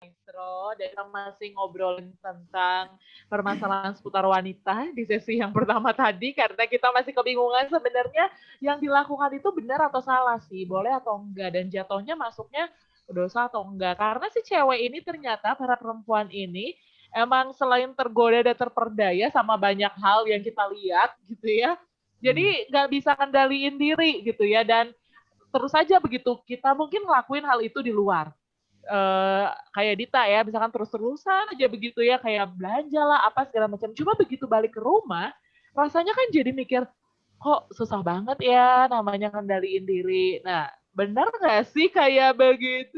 Maestro, dan kita masih ngobrolin tentang permasalahan seputar wanita di sesi yang pertama tadi, karena kita masih kebingungan sebenarnya yang dilakukan itu benar atau salah sih, boleh atau enggak, dan jatuhnya masuknya dosa atau enggak. Karena si cewek ini ternyata, para perempuan ini, emang selain tergoda dan terperdaya sama banyak hal yang kita lihat gitu ya, jadi nggak bisa kendaliin diri gitu ya, dan terus saja begitu kita mungkin ngelakuin hal itu di luar. Kayak Dita ya, misalkan terus-terusan aja begitu ya, kayak belanja lah, apa segala macam. Cuma begitu balik ke rumah, rasanya kan jadi mikir, kok susah banget ya namanya kendaliin diri. Nah, benar nggak sih kayak begitu?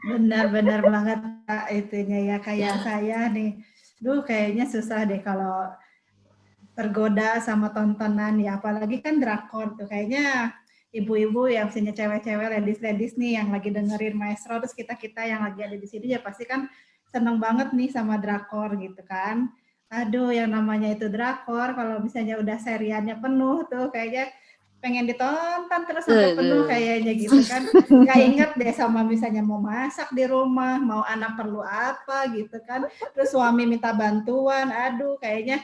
Benar-benar banget Kak, itunya ya kayak saya nih. Kayaknya susah deh kalau tergoda sama tontonan ya, apalagi kan drakor tuh. Kayaknya ibu-ibu yang punya cewek-cewek, ladies-ladies nih yang lagi dengerin Maestro, terus kita-kita yang lagi ada di sini ya pasti kan seneng banget nih sama drakor gitu kan. Aduh, yang namanya itu drakor, kalau misalnya udah seriannya penuh tuh kayaknya pengen ditonton terus sampai penuh kayaknya gitu kan. Gak inget deh sama misalnya mau masak di rumah, mau anak perlu apa gitu kan. Terus suami minta bantuan, aduh kayaknya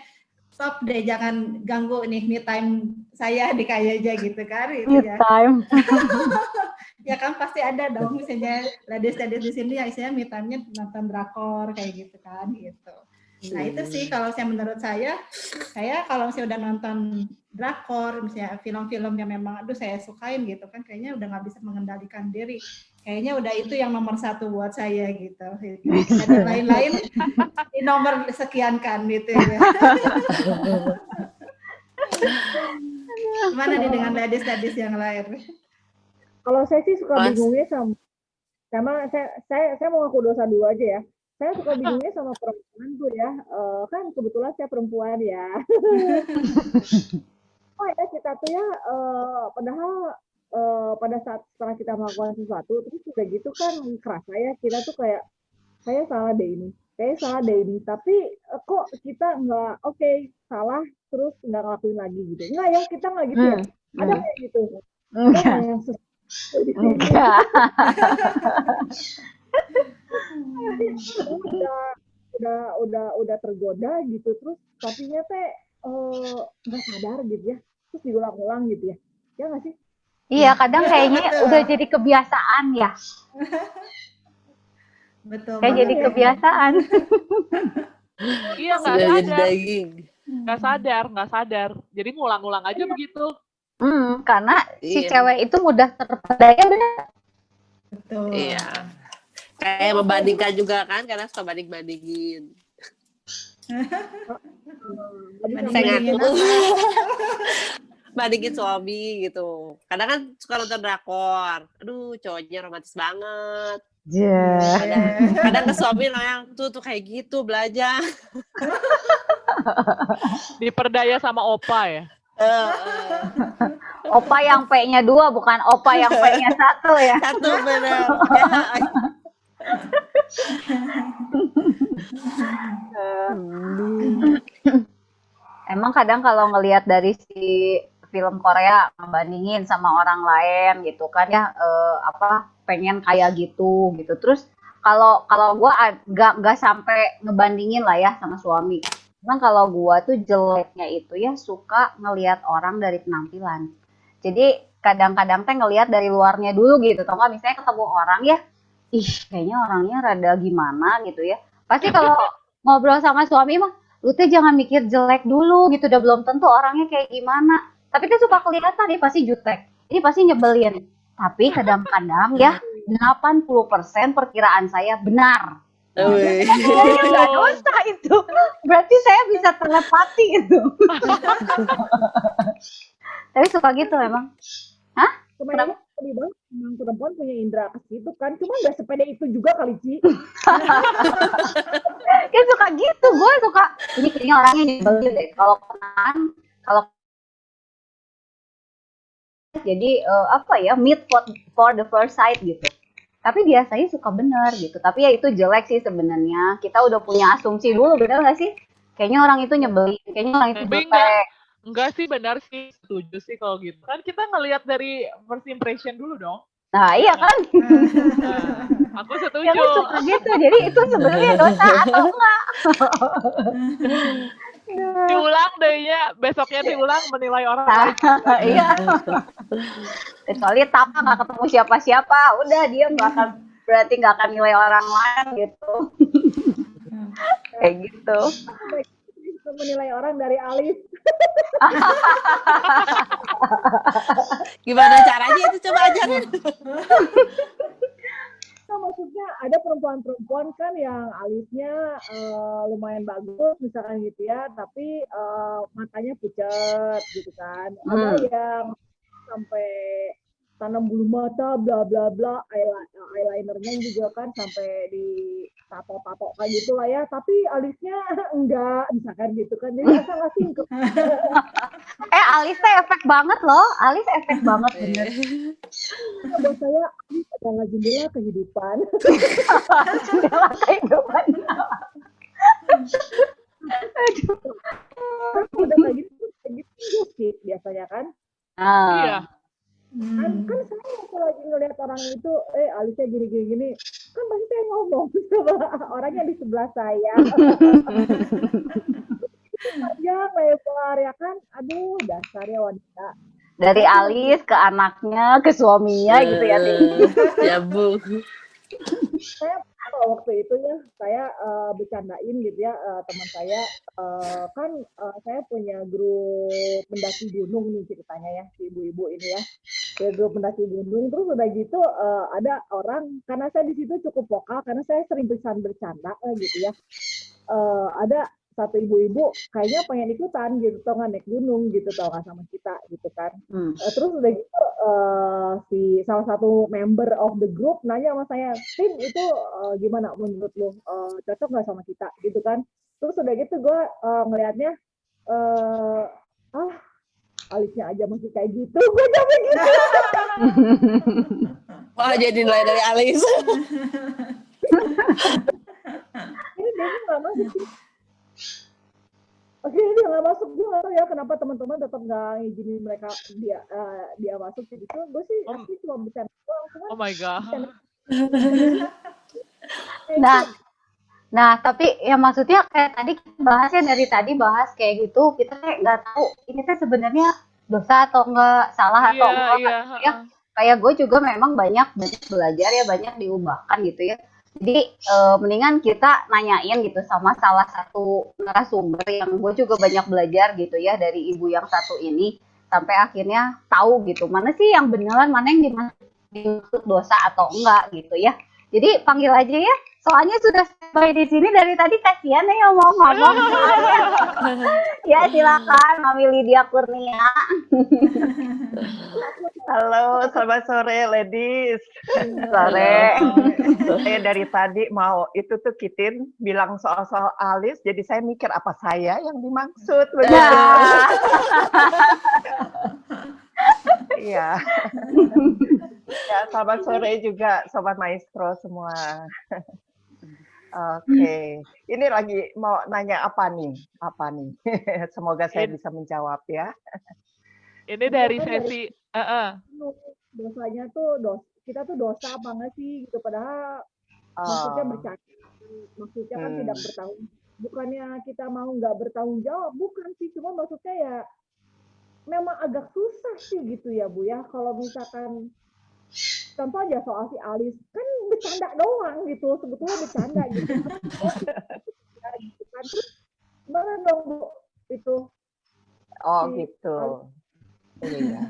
stop deh, jangan ganggu nih me time saya di kayak aja gitu kan gitu Me ya. time. Ya kan pasti ada dong misalnya ladies-ladies di sini ya istilahnya me time-nya nonton drakor kayak gitu kan gitu. Nah itu sih kalau menurut saya kalau misalnya udah nonton drakor, misalnya film-film yang memang aduh saya sukain gitu kan, kayaknya udah nggak bisa mengendalikan diri. Kayaknya udah itu yang nomor satu buat saya gitu. Dan lain-lain di nomor sekian kan gitu ya. Gimana nih dengan ladies-ladies yang lain? Kalau saya sih suka bingungnya sama saya mau ngaku dosa dulu aja ya. Saya suka bingungnya sama perempuan tuh ya. Kan kebetulan saya perempuan ya. Oh ya kita tuh ya padahal pada saat setelah kita melakukan sesuatu terus udah gitu kan kerasa ya kita tuh kayak saya salah deh ini, tapi kok kita nggak oke, salah terus nggak ngelakuin lagi gitu, nggak ya kita nggak gitu ya, ada kayak gitu, Enggak. udah tergoda gitu terus tapinya teh nggak sadar gitu ya, terus diulang-ulang gitu ya nggak sih? Iya, kadang kayaknya udah jadi kebiasaan ya. Betul. Kayak jadi kebiasaan. Iya, nggak sadar. Jadi ngulang-ulang aja begitu. Karena si cewek itu mudah terpedaya, bener. Betul. Iya. Kayak membandingkan juga kan, karena suka banding-bandingin. Bandingin bandingin suami gitu. Kadang kan suka nonton drakor. Aduh, cowoknya romantis banget. Kadang ke suami yang tuh kayak gitu belajar. Diperdaya sama opa ya. Opa yang P-nya 2 bukan opa yang P-nya 1 ya. Satu benar. Emang kadang kalau ngelihat dari si film Korea ngebandingin sama orang lain gitu kan ya, pengen kayak gitu. Terus kalau gue nggak sampai ngebandingin lah ya sama suami. Cuman kalau gue tuh jeleknya itu ya suka ngelihat orang dari penampilan. Jadi kadang-kadang teh ngelihat dari luarnya dulu gitu. Atau nggak misalnya ketemu orang ya, kayaknya orangnya rada gimana gitu ya. Pasti kalau ngobrol sama suami mah, lu teh jangan mikir jelek dulu gitu, udah belum tentu orangnya kayak gimana. Tapi kan suka kelihatan nih pasti jutek, ini pasti nyebelin. Tapi kadang-kadang ya 80% perkiraan saya benar. Kayaknya nggak dosa itu. Berarti saya bisa telepati itu. Tapi suka gitu emang. Hah? Kenapa? Lebih banget memang perempuan punya indera gitu kan, cuma nggak sepede itu juga kali Ci. Kayak suka gitu, gue suka ini kayaknya orangnya nyebelin deh kalau jadi meet for the first sight gitu. Tapi biasanya suka bener gitu. Tapi ya itu jelek sih sebenarnya. Kita udah punya asumsi dulu, bener nggak sih? Kayaknya orang itu nyebelin, kayaknya orang itu jutek. Enggak sih, benar sih, setuju sih kalau gitu. Kan kita ngelihat dari first impression dulu dong. Nah, iya kan? Nah, aku Ya setuju. kan suka gitu. Jadi itu sebenarnya dosa atau enggak? Diulang deh ya, besoknya diulang menilai orang Nah, lain. iya. Kecuali Tama nggak ketemu siapa-siapa, udah dia nggak akan berarti nggak akan nilai orang lain gitu. Kayak gitu. Baik, kita menilai orang dari alis. Gimana caranya itu coba ajarin. Nah, maksudnya ada perempuan-perempuan kan yang alisnya lumayan bagus misalkan gitu ya, tapi matanya pucat gitu kan. Ada yang sampai tanam bulu mata, bla bla bla, eyelinernya juga kan sampai di tato-tato kayak gitu lah ya, tapi alisnya enggak, misalkan gitu kan. Jadi asal singkep. Alis teh efek banget loh. Alis efek banget bener. Buat saya alis adalah jendela kehidupan. Jendela kehidupan. Kan udah kayak gitu sih biasanya kan. Iya. Kan saya kalau lagi ngelihat orang itu alisnya gini kan pasti saya ngomong sama orang yang di sebelah saya. Panjang lebar ya kan, aduh dasarnya wanita. Dari alis ke anaknya, ke suaminya gitu ya. Ya Bu. Saya waktu itu ya, saya bercandain gitu ya, teman saya kan saya punya grup mendaki gunung nih ceritanya ya, si ibu-ibu ini ya. Ya grup mendaki gunung, terus udah gitu ada orang, karena saya di situ cukup vokal karena saya sering bercanda gitu ya. Ada satu ibu-ibu kayaknya pengen ikutan gitu, tau nggak naik gunung gitu, tau nggak sama kita gitu kan. Terus udah gitu si salah satu member of the group nanya sama saya, Tim itu gimana menurut lo, cocok nggak sama kita gitu kan. Terus udah gitu gue ngelihatnya alisnya aja masih kayak gitu, gue sampai gitu. Wah, jadi nilai dari alis. Ini dia nggak masuk sih. Akhirnya dia nggak masuk, gue nggak tahu ya kenapa teman-teman tetap nggak ngizinin mereka dia masuk gitu. Gue sih asli cuma bercanda doang. Oh my god. Nah, tapi ya maksudnya kayak tadi bahasnya dari tadi bahas kayak gitu, kita kayak nggak tahu ini kan sebenarnya dosa atau enggak, salah atau enggak. Ya, kayak gue juga memang banyak belajar ya, banyak diubahkan gitu ya. Jadi mendingan kita nanyain gitu sama salah satu narasumber yang gue juga banyak belajar gitu ya dari ibu yang satu ini, sampai akhirnya tahu gitu mana sih yang beneran, mana yang dimaksud dosa atau enggak gitu ya. Jadi panggil aja ya, soalnya sudah sampai di sini dari tadi, kasihan ya ngomong-ngomong. Ya silakan Mami Lydia Kurnia. Halo, selamat sore ladies. Sore. Saya dari tadi mau itu tuh Kitin bilang soal alis, jadi saya mikir apa saya yang dimaksud. Iya. Ya, selamat sore juga Sobat Maestro semua. Oke, ini lagi mau nanya apa nih? Semoga saya bisa menjawab ya. Ini dari sesi dosanya tuh kita tuh dosa apa nggak sih gitu, padahal maksudnya bercanda, maksudnya kan tidak bertanggung, bukannya kita mau nggak bertanggung jawab, bukan sih, cuma maksudnya ya memang agak susah sih gitu ya Bu ya, kalau misalkan contoh aja soal si alis, kan bercanda doang gitu, sebetulnya bercanda gitu. Gitu kan. Terus gimana dong Bu itu? Oh gitu. Iya.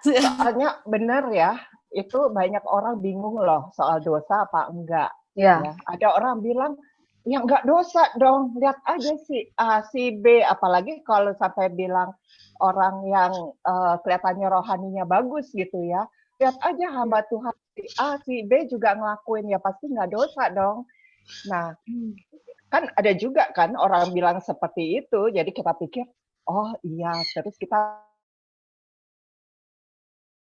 Soalnya benar ya, itu banyak orang bingung loh soal dosa apa enggak. Ya. Ada orang bilang, ya enggak dosa dong, lihat aja si A, si B, apalagi kalau sampai bilang orang yang kelihatannya rohaninya bagus gitu ya. Lihat aja hamba Tuhan si A, si B juga ngelakuin, ya pasti nggak dosa dong. Nah, kan ada juga kan orang bilang seperti itu, jadi kita pikir, oh iya, terus kita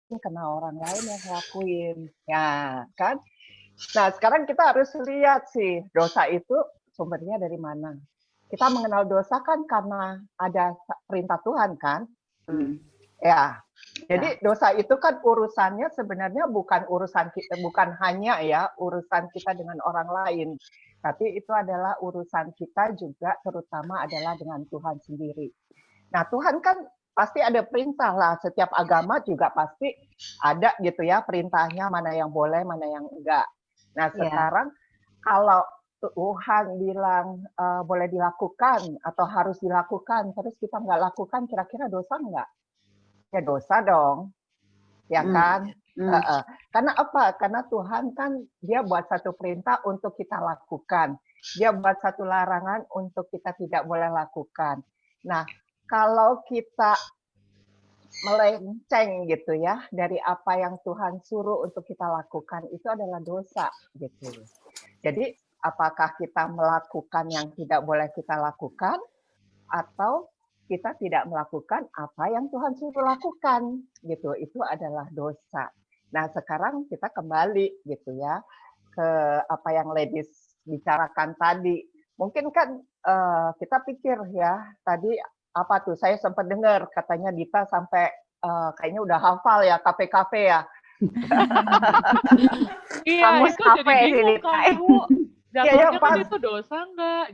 kena orang lain yang ngelakuin. Ya, kan? Nah, sekarang kita harus lihat sih, dosa itu sumbernya dari mana. Kita mengenal dosa kan karena ada perintah Tuhan kan? Ya, Jadi dosa itu kan urusannya sebenarnya bukan urusan kita, bukan hanya ya urusan kita dengan orang lain, tapi itu adalah urusan kita juga, terutama adalah dengan Tuhan sendiri. Nah, Tuhan kan pasti ada perintah lah, setiap agama juga pasti ada gitu ya perintahnya, mana yang boleh, mana yang enggak. Nah, sekarang kalau Tuhan bilang boleh dilakukan atau harus dilakukan, terus kita nggak lakukan, kira-kira dosa nggak? Ya dosa dong, ya kan? Karena apa? Karena Tuhan kan dia buat satu perintah untuk kita lakukan. Dia buat satu larangan untuk kita tidak boleh lakukan. Nah, kalau kita melenceng gitu ya dari apa yang Tuhan suruh untuk kita lakukan, itu adalah dosa gitu. Jadi apakah kita melakukan yang tidak boleh kita lakukan atau kita tidak melakukan apa yang Tuhan suruh lakukan gitu, itu adalah dosa. Nah, sekarang kita kembali gitu ya ke apa yang ladies bicarakan tadi. Mungkin kan kita pikir ya tadi apa tuh, saya sempat dengar katanya Dita sampai kayaknya udah hafal ya kafe-kafe ya. Iya, itu jadi bingung kan, Bu. Jatuhnya kan itu dosa nggak?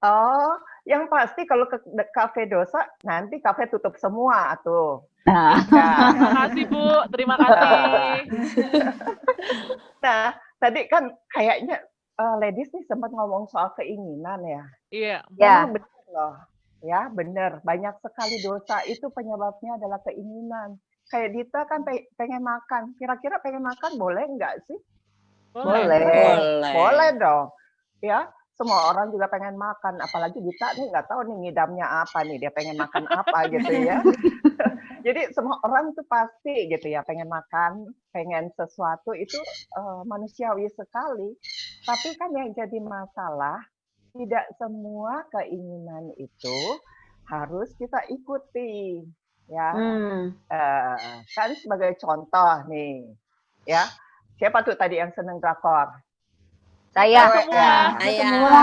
Oh, yang pasti kalau ke kafe dosa, nanti kafe tutup semua tuh. Terima kasih, Bu. Terima kasih. Nah, tadi kan kayaknya ladies nih sempat ngomong soal keinginan ya. Iya. Ya, benar loh. Ya, benar. Banyak sekali dosa itu penyebabnya adalah keinginan. Kayak Dita kan pengen makan. Kira-kira pengen makan boleh nggak sih? Boleh dong. Ya, semua orang juga pengen makan. Apalagi Dita nih nggak tahu nih ngidamnya apa nih. Dia pengen makan apa gitu ya. Jadi semua orang tuh pasti gitu ya pengen makan, pengen sesuatu itu manusiawi sekali. Tapi kan yang jadi masalah, tidak semua keinginan itu harus kita ikuti. Ya, kan sebagai contoh nih, ya. Siapa tuh tadi yang seneng drakor? Saya. Semua.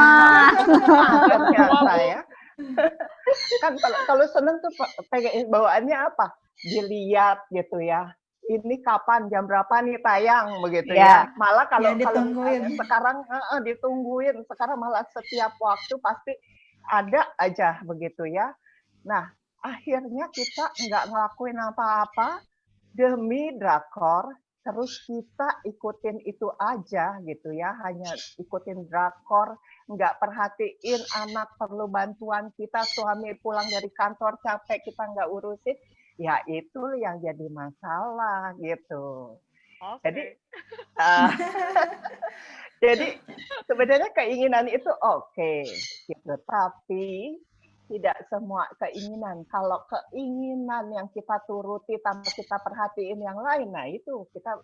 Saya. Kan kalau seneng tuh pengen bawaannya apa? Dilihat gitu ya. Ini kapan, jam berapa nih tayang begitu ya. Malah kalau sekarang ditungguin. Sekarang malah setiap waktu pasti ada aja begitu ya. Nah, akhirnya kita nggak ngelakuin apa-apa demi drakor. Terus kita ikutin itu aja gitu ya, hanya ikutin drakor, nggak perhatiin anak perlu bantuan kita, suami pulang dari kantor capek kita nggak urusin, ya itu yang jadi masalah gitu. Jadi, jadi sebenarnya keinginan itu oke, gitu. Tapi tidak semua keinginan. Kalau keinginan yang kita turuti tanpa kita perhatiin yang lain, nah itu kita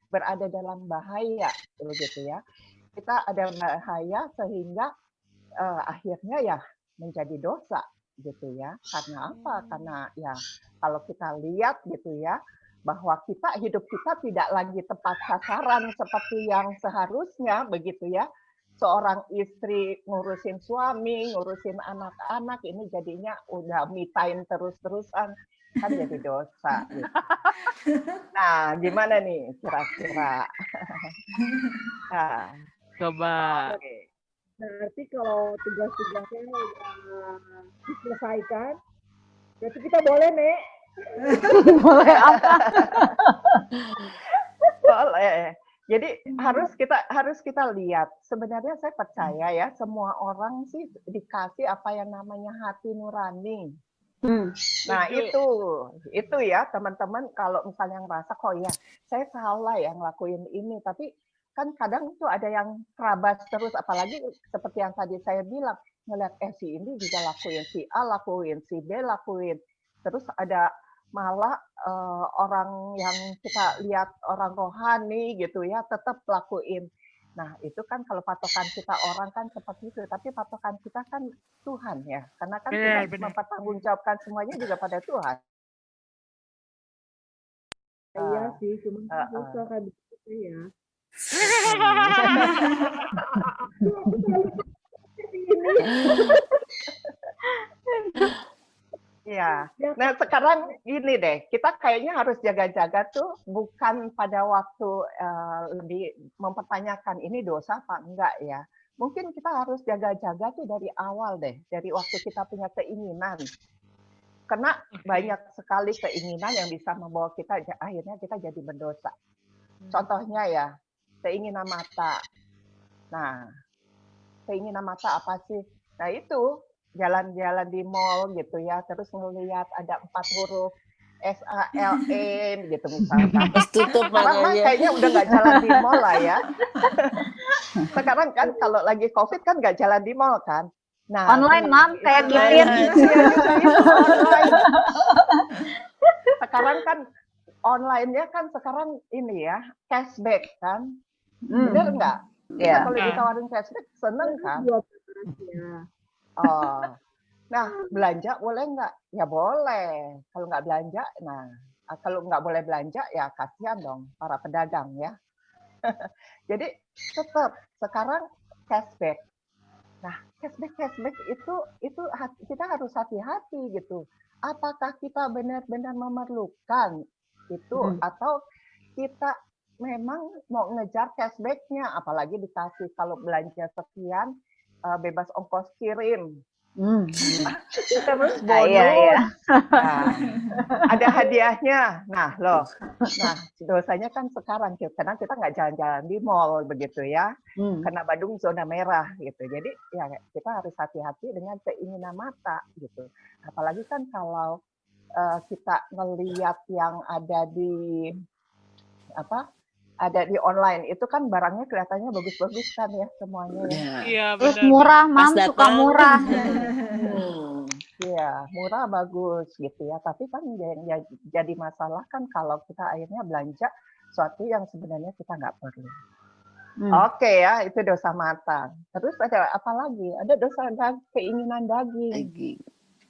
berada dalam bahaya, gitu ya. Kita ada bahaya sehingga akhirnya ya menjadi dosa, gitu ya. Karena apa? Karena ya kalau kita lihat gitu ya, bahwa hidup kita tidak lagi tepat sasaran seperti yang seharusnya, begitu ya. Seorang istri ngurusin suami, ngurusin anak-anak, ini jadinya udah me time terus-terusan, kan jadi dosa. Gitu. Nah, gimana nih kira-kira? Nah, coba. Berarti kalau tugas-tugasnya diselesaikan, berarti kita boleh, Nek. Boleh apa? Boleh. Jadi harus kita lihat. Sebenarnya saya percaya ya semua orang sih dikasih apa yang namanya hati nurani. Nah itu ya teman-teman kalau misalnya ngerasa kok ya saya salah ya ngelakuin ini, tapi kan kadang tuh ada yang kerabas terus, apalagi seperti yang tadi saya bilang ngeliat si ini juga lakuin, si A lakuin, si B lakuin, terus ada malah orang yang kita lihat orang rohani gitu ya tetap lakuin. Nah itu kan kalau patokan kita orang kan seperti itu, tapi patokan kita kan Tuhan ya, karena kan kita mempertanggungjawabkan semuanya juga pada Tuhan. Iya sih, cuma susah kan begitu ya. Ya. Nah sekarang gini deh, kita kayaknya harus jaga-jaga tuh bukan pada waktu lebih mempertanyakan ini dosa apa enggak ya. Mungkin kita harus jaga-jaga tuh dari awal deh, dari waktu kita punya keinginan. Karena banyak sekali keinginan yang bisa membawa kita akhirnya kita jadi berdosa. Contohnya ya, keinginan mata. Nah, keinginan mata apa sih? Nah itu jalan-jalan di mall gitu ya, terus ngelihat ada 4 huruf SALE gitu misalkan. Terus tutup Sekarang mah matanya. kayaknya udah nggak jalan di mall lah ya. Sekarang kan kalau lagi COVID kan nggak jalan di mall kan. Nah, Online, Mam, kayak online. Kitin. Itu online. Sekarang kan online-nya kan sekarang ini ya, cashback kan. Bener nggak? Kita kalau ditawarin cashback seneng kan? Oh, nah belanja boleh nggak? Ya boleh. Kalau nggak belanja, nah kalau nggak boleh belanja ya kasihan dong para pedagang ya. Jadi tetap sekarang cashback. Nah cashback itu kita harus hati-hati gitu. Apakah kita benar-benar memerlukan itu atau kita memang mau ngejar cashback-nya, apalagi dikasih kalau belanja sekian bebas ongkos kirim. Terus bonus, Iya. Nah, ada hadiahnya. Nah, dosanya kan sekarang karena kita nggak jalan-jalan di mall begitu ya, karena Bandung zona merah gitu. Jadi ya kita harus hati-hati dengan keinginan mata gitu. Apalagi kan kalau kita melihat yang ada di online itu kan barangnya kelihatannya bagus-bagus kan ya semuanya ya. Iya, Terus benar. murah, Mam, Pas suka datang. murah. Iya, murah bagus gitu ya. Tapi kan yang jadi masalah kan kalau kita akhirnya belanja sesuatu yang sebenarnya kita nggak perlu. Oke ya, itu dosa mata. Terus ada apa lagi? Ada dosa keinginan daging.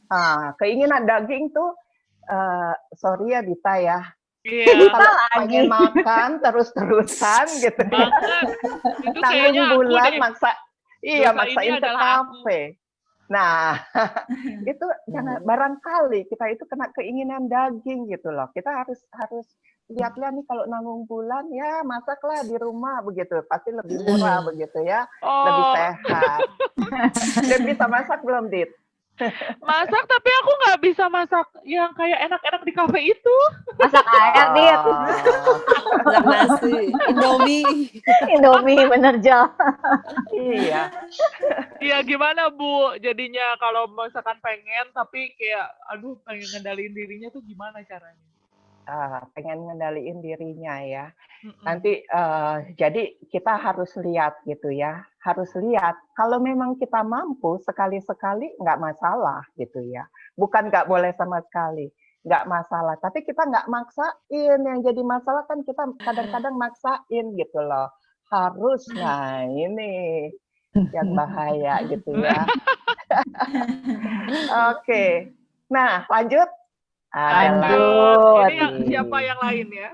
Nah, keinginan daging tuh, sorry ya Dita ya. Iya. Kalau pengen makan terus-terusan gitu ya. Itu Tanggung kayaknya aku bulan deh. maksain ke kafe. Nah, itu jangan barangkali kita itu kena keinginan daging gitu loh. Kita harus lihat-lihat nih kalau nanggung bulan ya masaklah di rumah begitu, pasti lebih murah begitu ya, lebih sehat. Udah bisa masak belum, Dit? Masak, tapi aku nggak bisa masak yang kayak enak-enak di kafe itu. Masak air, Dit. Masak nasi, Indomie bener, Jal. Iya. Iya, gimana Bu? Jadinya kalau misalkan pengen, tapi kayak, aduh, pengen ngendaliin dirinya tuh gimana caranya? Pengen ngendaliin dirinya ya. Nanti jadi kita harus lihat gitu ya. Harus lihat kalau memang kita mampu sekali-sekali nggak masalah gitu ya. Bukan nggak boleh sama sekali, nggak masalah. Tapi kita nggak maksain. Yang jadi masalah kan kita kadang-kadang maksain gitu loh. Harus, nah ini yang bahaya gitu ya. Oke. Nah lanjut. Ini siapa yang lain ya?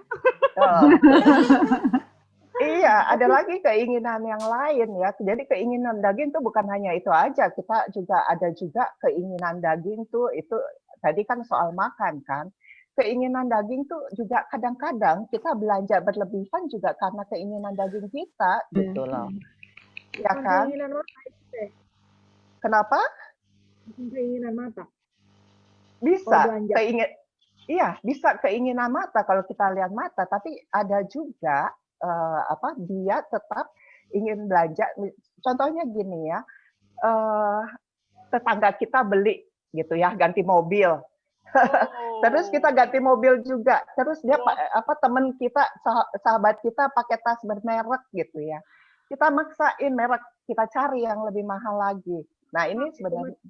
Iya, ada lagi keinginan yang lain ya. Jadi keinginan daging tuh bukan hanya itu aja. Kita juga ada keinginan daging tuh itu tadi kan soal makan kan. Keinginan daging tuh juga kadang-kadang kita belanja berlebihan juga karena keinginan daging kita gitu loh. Ya kan? Keinginan mata itu deh. Kenapa? Keinginan mata. Bisa bisa keinginan mata kalau kita lihat mata, tapi ada juga dia tetap ingin belanja. Contohnya gini ya, tetangga kita beli gitu ya, ganti mobil. Terus kita ganti mobil juga. Terus dia teman kita, sahabat kita pakai tas bermerek gitu ya. Kita maksain merek, kita cari yang lebih mahal lagi. Nah, ini sebenarnya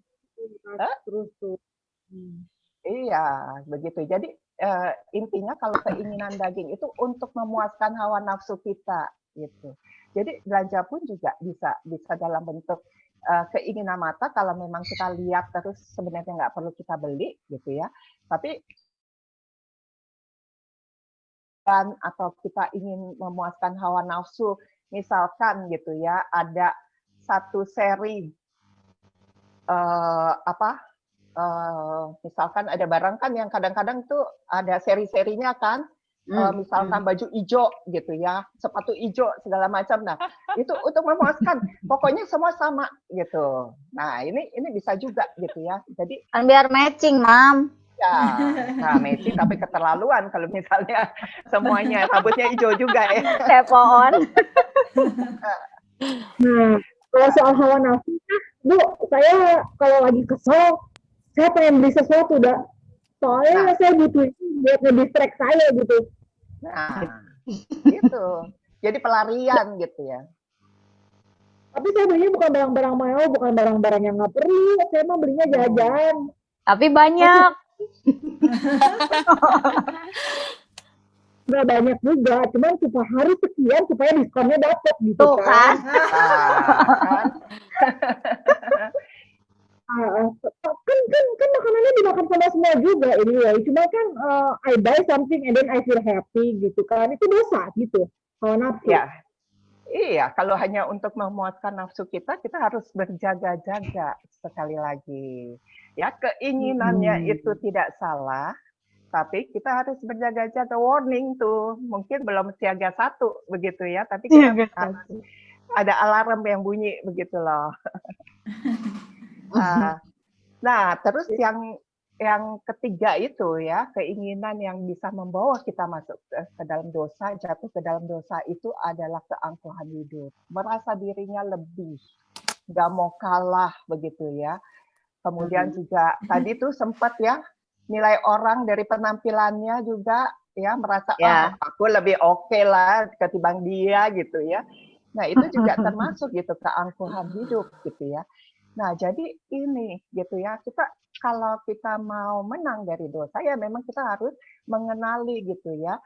Iya, begitu. Jadi intinya kalau keinginan daging itu untuk memuaskan hawa nafsu kita, gitu. Jadi belanja pun juga bisa dalam bentuk keinginan mata kalau memang kita lihat terus sebenarnya nggak perlu kita beli, gitu ya. Tapi atau kita ingin memuaskan hawa nafsu, misalkan gitu ya, ada satu seri misalkan ada barang kan yang kadang-kadang tuh ada seri-serinya kan, misalkan baju hijau gitu ya, sepatu hijau segala macam. Nah, itu untuk memuaskan. Pokoknya semua sama gitu. Nah, ini bisa juga gitu ya. Jadi Kan biar matching, Mam. ya, nah matching tapi keterlaluan kalau misalnya semuanya rambutnya hijau juga ya. Tepoon. Nah, kalau soal hawa nafsu, Bu, saya kalau lagi kesel, saya pengen beli sesuatu, dah. Soalnya saya butuh itu buat nge-distract saya gitu. Nah, gitu. Jadi pelarian gitu ya. Tapi saya belinya bukan barang-barang mewah, bukan barang-barang yang nggak perlu. Saya mau belinya jajan. Tapi banyak. Nggak banyak juga, cuman supaya harus sekian supaya diskonnya dapet gitu Tuh kan. Kan? Kan makanannya dimakan sama semua juga anyway. Cuma kan I buy something and then I feel happy gitu kan. Itu dosa gitu. Kalau nafsu. Ya. Iya, kalau hanya untuk memuaskan nafsu kita harus berjaga-jaga sekali lagi. Ya, keinginannya itu tidak salah, tapi kita harus berjaga-jaga. Warning tuh, mungkin belum siaga 1 begitu ya, tapi kita ada alarm yang bunyi begitu loh. Nah, terus yang ketiga itu ya, keinginan yang bisa membawa kita masuk ke dalam dosa, jatuh ke dalam dosa itu adalah keangkuhan hidup. Merasa dirinya lebih, nggak mau kalah begitu ya. Kemudian juga tadi tuh sempat ya, nilai orang dari penampilannya juga ya, merasa aku lebih oke lah ketimbang dia gitu ya. Nah, itu juga termasuk gitu keangkuhan hidup gitu ya. Nah, jadi ini gitu ya, kalau kita mau menang dari dosa ya memang kita harus mengenali gitu ya,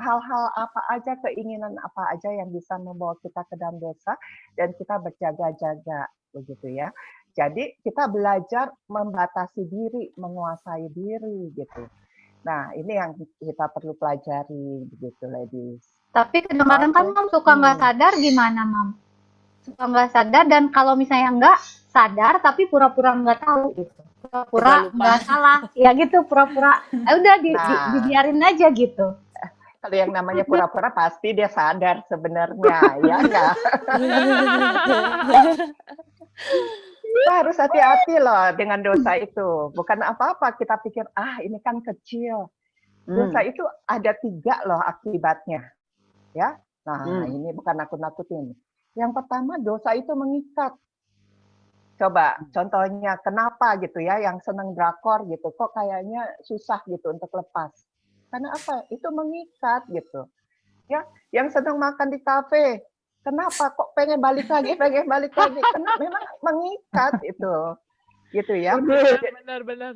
hal-hal apa aja, keinginan apa aja yang bisa membawa kita ke dalam dosa dan kita berjaga-jaga begitu ya. Jadi kita belajar membatasi diri, menguasai diri gitu. Nah, ini yang kita perlu pelajari begitu, ladies. Tapi kadang-kadang kan Mam suka nggak sadar gimana, Mam? Suka nggak sadar, dan kalau misalnya nggak sadar tapi pura-pura nggak tahu gitu. Pura-pura nggak salah. Ya gitu, pura-pura. Udah dibiarin aja gitu. Kalau yang namanya pura-pura pasti dia sadar sebenarnya, ya nggak? Kita harus hati-hati loh dengan dosa itu. Bukan apa-apa kita pikir, ini kan kecil. Dosa itu ada 3 loh akibatnya. Ya, nah ini bukan nakut-nakutin. Yang pertama, dosa itu mengikat. Coba contohnya kenapa gitu ya, yang seneng drakor gitu, kok kayaknya susah gitu untuk lepas. Karena apa? Itu mengikat gitu. Ya, yang seneng makan di kafe, kenapa kok pengen balik lagi? Karena memang mengikat itu. Gitu ya. Benar.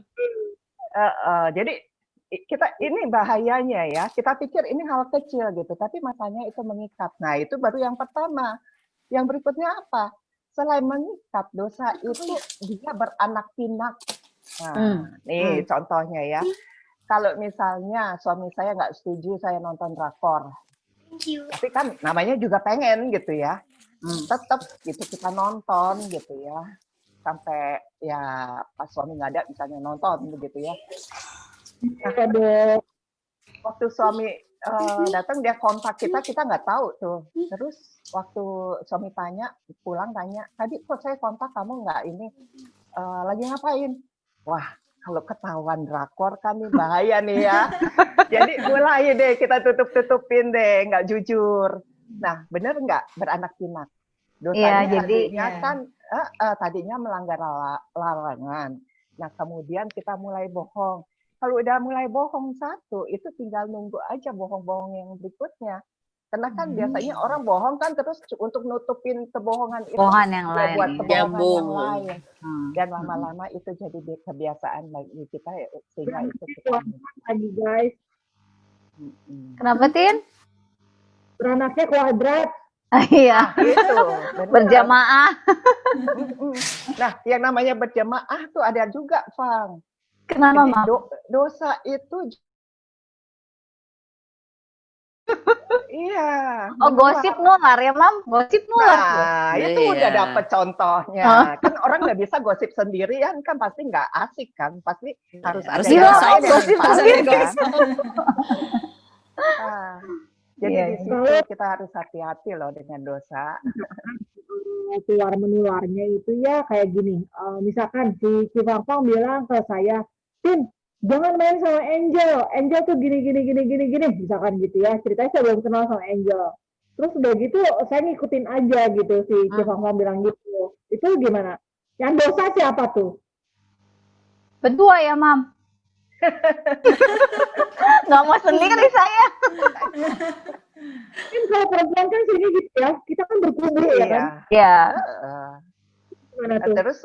Jadi kita ini bahayanya ya. Kita pikir ini hal kecil gitu, tapi masanya itu mengikat. Nah, itu baru yang pertama. Yang berikutnya apa? Selain mengikat, dosa itu dia beranak pinak. Nah, nih contohnya ya. Kalau misalnya suami saya nggak setuju saya nonton drakor, tapi kan namanya juga pengen gitu ya. Tetap gitu kita nonton gitu ya. Sampai ya pas suami nggak ada misalnya nonton begitu ya. Nah, waktu suami datang dia kontak kita nggak tahu tuh. Terus waktu suami pulang tanya, tadi kok saya kontak kamu nggak ini lagi ngapain? Wah, kalau ketahuan drakor kan nih bahaya nih ya. Jadi mulai deh kita tutup-tutupin deh, nggak jujur. Nah, bener nggak beranak pinak? Dosanya tadinya melanggar larangan. Nah, kemudian kita mulai bohong. Kalau udah mulai bohong satu, itu tinggal nunggu aja bohong-bohong yang berikutnya. Karena kan biasanya orang bohong kan terus untuk nutupin kebohongan itu. Bohongan yang lain. Buat kebohongan yang lain. Dan lama-lama itu jadi kebiasaan bagi kita, sehingga itu kita lagi guys. Kenapa, Tin? Beranaknya kuadrat. Iya. Itu. Berjamaah. Nah, yang namanya berjamaah tuh ada juga, Fang. Kenapa, Mam? Dosa itu Iya, Oh, gosip nular ya, Mam? Gosip nular tuh. Nah, itu udah Iya. dapet contohnya. Kan orang nggak bisa gosip sendirian, kan pasti nggak asik kan. Pasti harus Harus ada yang dibahas, lain yang gosip nimpa, sendiri. kan. Ah, jadi Iya, di iya. situ kita harus hati-hati loh dengan dosa. keluar menularnya itu ya kayak gini. Misalkan si Fangfang bilang ke saya, Tin, jangan main sama Angel. Angel tuh gini gini gini gini gini. Misalkan gitu ya. Ceritanya saya belum kenal sama Angel. Terus udah gitu saya ngikutin aja gitu si Fangfang bilang gitu. Itu gimana? Yang dosa siapa tuh? Berdua ya, Mam? Nggak mau sendiri saya. Kan kalau perempuan kan sini gitu ya. Kita kan berkumpul ya kan. Iya. Heeh. Gimana tuh? Terus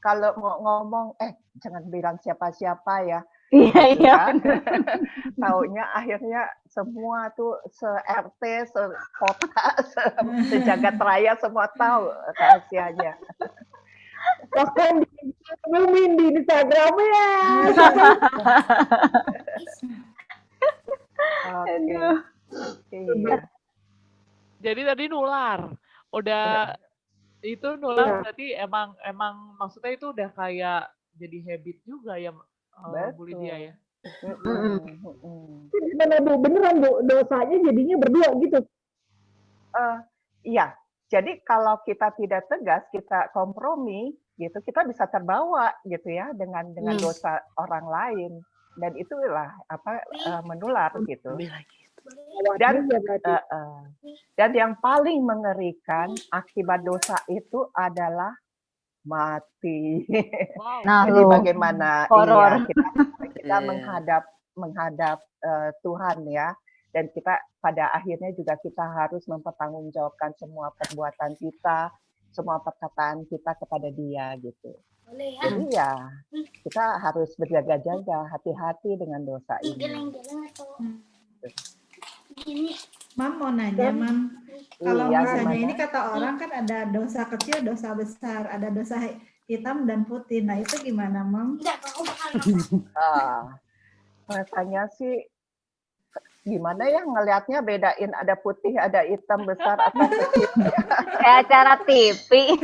kalau mau ngomong, jangan bilang siapa-siapa ya. Iya, Gitu iya. kan. Taunya akhirnya semua tuh se-RT, se-kota, sejagat raya semua tahu rahasianya. Bahkan di Instagram ya. Oke. Iya. Jadi tadi nular. Udah itu nular berarti emang maksudnya itu udah kayak jadi habit juga ya Bu Lydia ya. Gimana Bu? Beneran Bu? Dosanya jadinya berdua gitu? Iya. Jadi kalau kita tidak tegas, kita kompromi, gitu, kita bisa terbawa gitu ya dengan dosa orang lain, dan itulah menular gitu. Dan yang paling mengerikan akibat dosa itu adalah mati. Wow. Nah, Jadi lu. bagaimana Horor. kita menghadap Tuhan ya, dan kita pada akhirnya juga kita harus mempertanggungjawabkan semua perbuatan kita, semua perkataan kita kepada Dia gitu. Jadi ya kita harus berjaga-jaga, hati-hati dengan dosa ini. Mam mau nanya, Mam. Kalau Iya, misalnya gimana? ini kata orang kan ada dosa kecil, dosa besar, ada dosa hitam dan putih. Nah itu gimana, Mam? Rasanya sih gimana ya ngelihatnya, bedain ada putih, ada hitam, besar atau kecil. Kayak acara TV.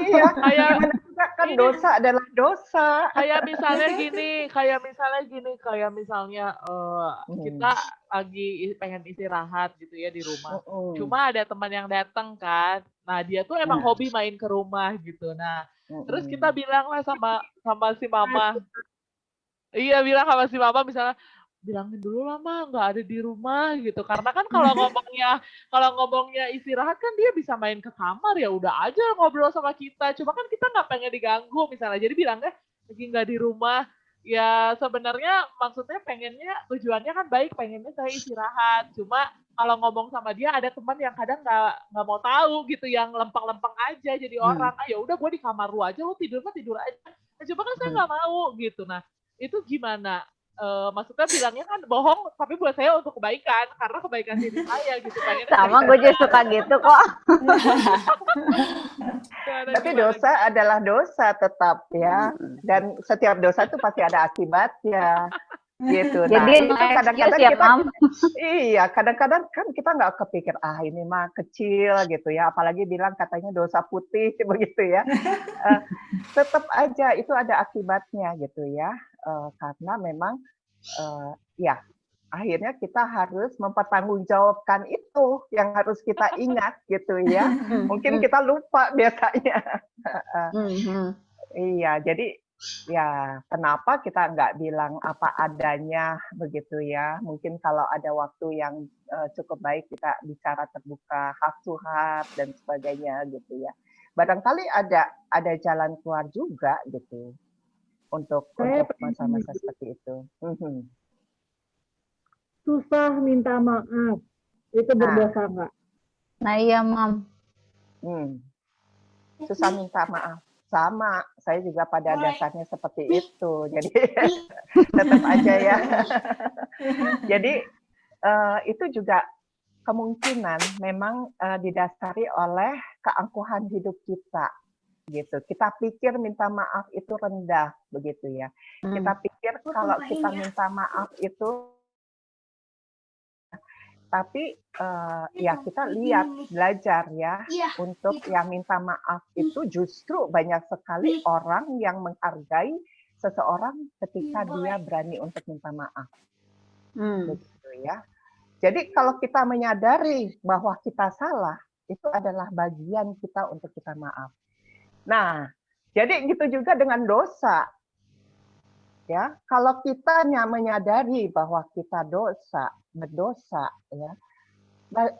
Iya, gimana juga kan dosa adalah dosa. Kayak misalnya gini, kayak misalnya kita lagi pengen istirahat gitu ya di rumah. Cuma ada teman yang datang kan. Nah, dia tuh emang hobi main ke rumah gitu. Nah, terus kita bilang lah sama si mama. Iya, bilang sama si mama misalnya, bilangin dulu lah mah nggak ada di rumah gitu, karena kan kalau ngomongnya istirahat kan dia bisa main ke kamar, ya udah aja ngobrol sama kita, cuma kan kita nggak pengen diganggu misalnya, jadi bilangnya lagi nggak di rumah. Ya sebenarnya maksudnya tujuannya kan baik, pengennya saya istirahat, cuma kalau ngomong sama dia ada teman yang kadang nggak mau tahu gitu, yang lempeng-lempeng aja jadi orang, ya udah gue di kamar lu aja, lu tidur aja. Nah, cuma kan saya nggak mau gitu. Nah itu gimana? Maksudnya bilangnya kan bohong, tapi buat saya untuk kebaikan, karena kebaikan diri saya gitu. Sama gue juga suka gitu kok. Tapi dosa adalah dosa tetap ya, dan setiap dosa itu pasti ada akibatnya gitu. Jadi nah, kadang-kadang ya, kita Mam. iya, kadang-kadang kan kita nggak kepikir ini mah kecil gitu ya, apalagi bilang katanya dosa putih begitu ya. Tetap aja itu ada akibatnya gitu ya, karena memang ya akhirnya kita harus mempertanggungjawabkan itu yang harus kita ingat gitu ya. Mungkin kita lupa biasanya. Iya, jadi ya kenapa kita nggak bilang apa adanya begitu ya. Mungkin kalau ada waktu yang cukup baik kita bicara terbuka, heart to heart dan sebagainya gitu ya. Barangkali ada jalan keluar juga gitu untuk masa-masa seperti itu. Susah minta maaf, itu berdosa nggak? Nah iya, Mam. Susah minta maaf. Sama, saya juga pada dasarnya seperti itu. Jadi tetap aja ya. Jadi itu juga kemungkinan memang didasari oleh keangkuhan hidup kita. Gitu. Kita pikir minta maaf itu rendah, begitu ya. Kita pikir kalau kita minta maaf itu Tapi ya kita lihat, belajar ya, untuk yang minta maaf itu justru banyak sekali orang yang menghargai seseorang ketika dia berani untuk minta maaf. Begitu ya. Jadi kalau kita menyadari bahwa kita salah, itu adalah bagian kita untuk kita maaf. Nah, jadi gitu juga dengan dosa. Ya, kalau kita menyadari bahwa kita berdosa, ya,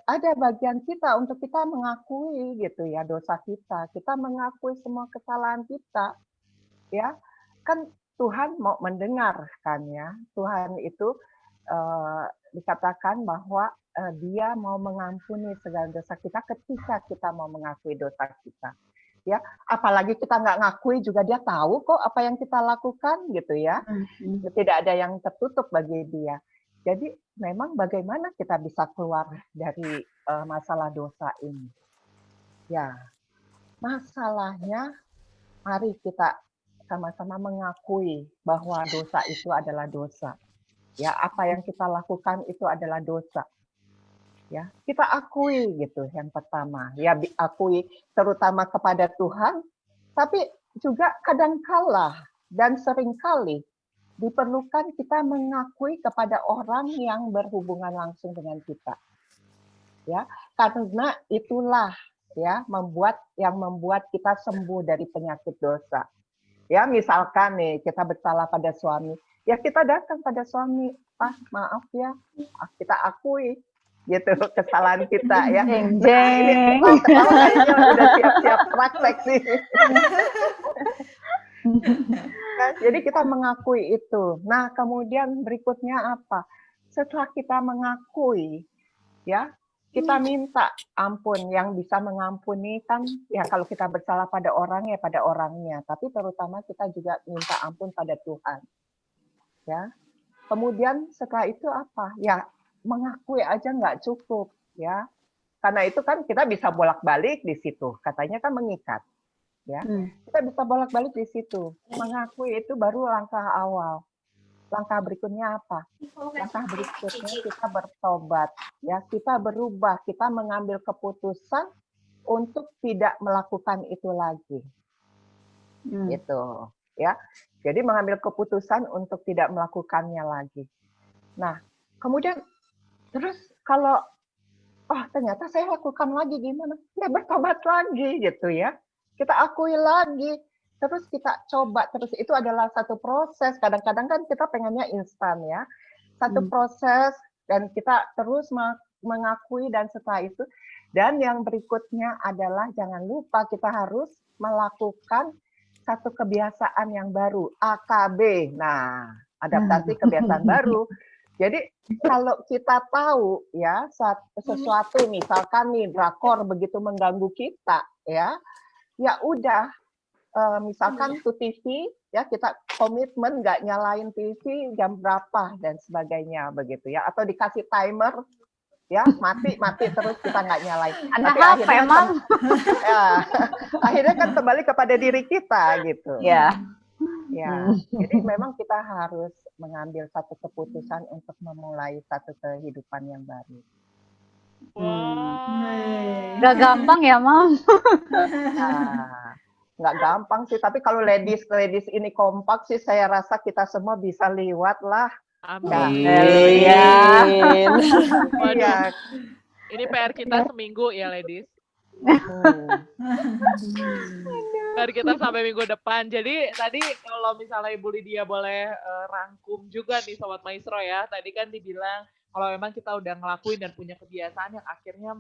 ada bagian kita untuk kita mengakui gitu ya dosa kita mengakui semua kesalahan kita, ya, kan Tuhan mau mendengar kan ya, Tuhan itu dikatakan bahwa Dia mau mengampuni segala dosa kita ketika kita mau mengakui dosa kita. Ya, apalagi kita nggak ngakui juga Dia tahu kok apa yang kita lakukan gitu ya. Tidak ada yang tertutup bagi Dia. Jadi memang bagaimana kita bisa keluar dari masalah dosa ini? Ya, masalahnya mari kita sama-sama mengakui bahwa dosa itu adalah dosa. Ya, apa yang kita lakukan itu adalah dosa. Ya, kita akui gitu yang pertama. Ya, akui terutama kepada Tuhan, tapi juga kadangkala dan seringkali diperlukan kita mengakui kepada orang yang berhubungan langsung dengan kita. Ya, karena itulah ya membuat kita sembuh dari penyakit dosa. Ya, misalkan nih kita bersalah pada suami, ya kita datang pada suami, Pak, maaf ya, kita akui gitu kesalahan kita ya. Nah, ini kayaknya udah siap-siap praktek nih. Nah, jadi kita mengakui itu. Nah, kemudian berikutnya apa? Setelah kita mengakui, ya kita minta ampun. Yang bisa mengampuni kan, ya kalau kita bersalah pada orang ya pada orangnya. Tapi terutama kita juga minta ampun pada Tuhan. Ya. Kemudian setelah itu apa? Ya mengakui aja nggak cukup, ya. Karena itu kan kita bisa bolak-balik di situ. Katanya kan mengikat. Ya, kita bisa bolak-balik di situ. Mengakui itu baru langkah awal. Langkah berikutnya apa? Langkah berikutnya kita bertobat, ya, kita berubah, kita mengambil keputusan untuk tidak melakukan itu lagi. Gitu, ya. Jadi mengambil keputusan untuk tidak melakukannya lagi. Nah, kemudian terus kalau ternyata saya lakukan lagi gimana? Ya bertobat lagi gitu ya. Kita akui lagi, terus kita coba terus. Itu adalah satu proses. Kadang-kadang kan kita pengennya instan ya. Satu proses dan kita terus mengakui dan setelah itu. Dan yang berikutnya adalah jangan lupa kita harus melakukan satu kebiasaan yang baru, AKB. Nah, adaptasi kebiasaan baru. Jadi kalau kita tahu ya sesuatu misalkan nih drakor begitu mengganggu kita ya udah misalkan tuh TV ya kita komitmen nggak nyalain TV jam berapa dan sebagainya begitu ya atau dikasih timer ya mati terus kita nggak nyalain. Anak apa emang? Akhirnya kan kembali kepada diri kita gitu. Ya. Ya, jadi memang kita harus mengambil satu keputusan untuk memulai satu kehidupan yang baru. Gak gampang ya, Mam? Nggak gampang sih, tapi kalau ladies ini kompak sih, saya rasa kita semua bisa lewat lah. Amin. Iya. Ini PR kita seminggu ya, ladies. Biar kita sampai minggu depan. Jadi tadi kalau misalnya Ibu Lydia boleh rangkum juga nih Sobat Maestro ya. Tadi kan dibilang kalau memang kita udah ngelakuin dan punya kebiasaan yang akhirnya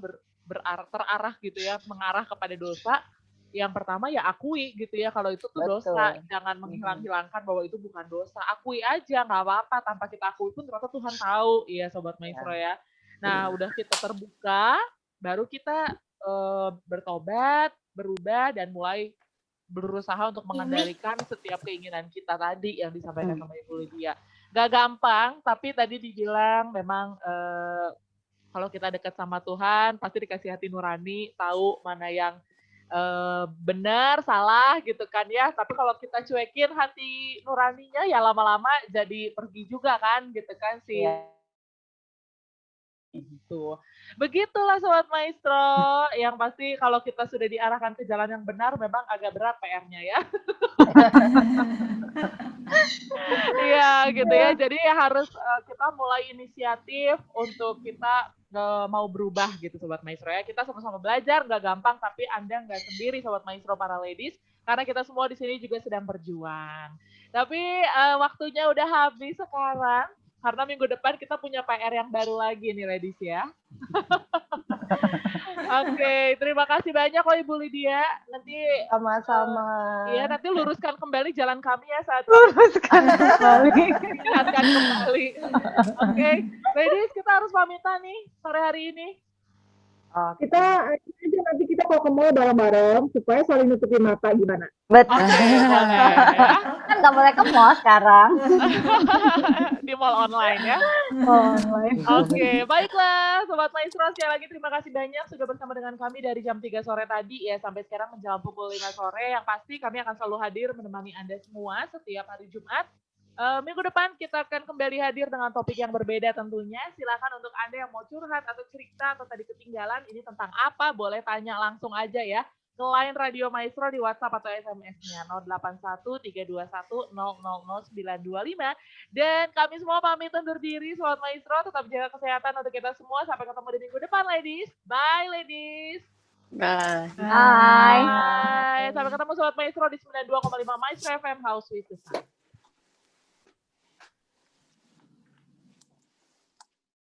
terarah gitu ya, mengarah kepada dosa. Yang pertama ya akui gitu ya, kalau itu tuh dosa. Jangan menghilang-hilangkan bahwa itu bukan dosa. Akui aja, nggak apa-apa. Tanpa kita akui pun ternyata Tuhan tahu. Iya Sobat Maestro ya. Nah udah kita terbuka, baru kita bertobat, berubah, dan mulai berusaha untuk mengendalikan setiap keinginan kita tadi yang disampaikan sama Ibu Lydia. Gak gampang, tapi tadi dibilang memang kalau kita dekat sama Tuhan, pasti dikasih hati nurani, tahu mana yang benar, salah gitu kan ya. Tapi kalau kita cuekin hati nuraninya, ya lama-lama jadi pergi juga kan gitu kan sih. Gitu. Begitulah Sobat Maestro, yang pasti kalau kita sudah diarahkan ke jalan yang benar memang agak berat PR-nya ya. Iya gitu ya, jadi harus kita mulai inisiatif untuk kita mau berubah gitu Sobat Maestro ya. Kita sama-sama belajar, nggak gampang, tapi Anda nggak sendiri Sobat Maestro para ladies, karena kita semua di sini juga sedang berjuang. Tapi waktunya udah habis sekarang, karena minggu depan kita punya PR yang baru lagi nih ladies ya. Oke, terima kasih banyak kok Ibu Lydia. Nanti Sama-sama. Iya, nanti luruskan kembali jalan kami ya saat Luruskan kembali. ingatkan kembali. Oke, ladies kita harus pamitan nih sore hari ini. Kita aja nanti kita kalau ke mall bareng-bareng supaya saling nutupin mata gimana? Betul. Oke, boleh ya. Kan nggak boleh ke mall sekarang. Di mall online ya. Online. Oke, baiklah Sobat Maestro, sekali lagi terima kasih banyak sudah bersama dengan kami dari jam 3 sore tadi ya sampai sekarang menjelang pukul 5 sore. Yang pasti kami akan selalu hadir menemani Anda semua setiap hari Jumat. Minggu depan kita akan kembali hadir dengan topik yang berbeda tentunya. Silakan untuk Anda yang mau curhat atau cerita atau tadi ketinggalan ini tentang apa, boleh tanya langsung aja ya ke line Radio Maestro di WhatsApp atau SMS-nya 081321000925. Dan kami semua pamit undur diri Sobat Maestro, tetap jaga kesehatan untuk kita semua. Sampai ketemu di minggu depan ladies. Bye ladies. Bye. Bye. Bye. Sampai ketemu Sobat Maestro di 92,5 Maestro FM House with the Sun.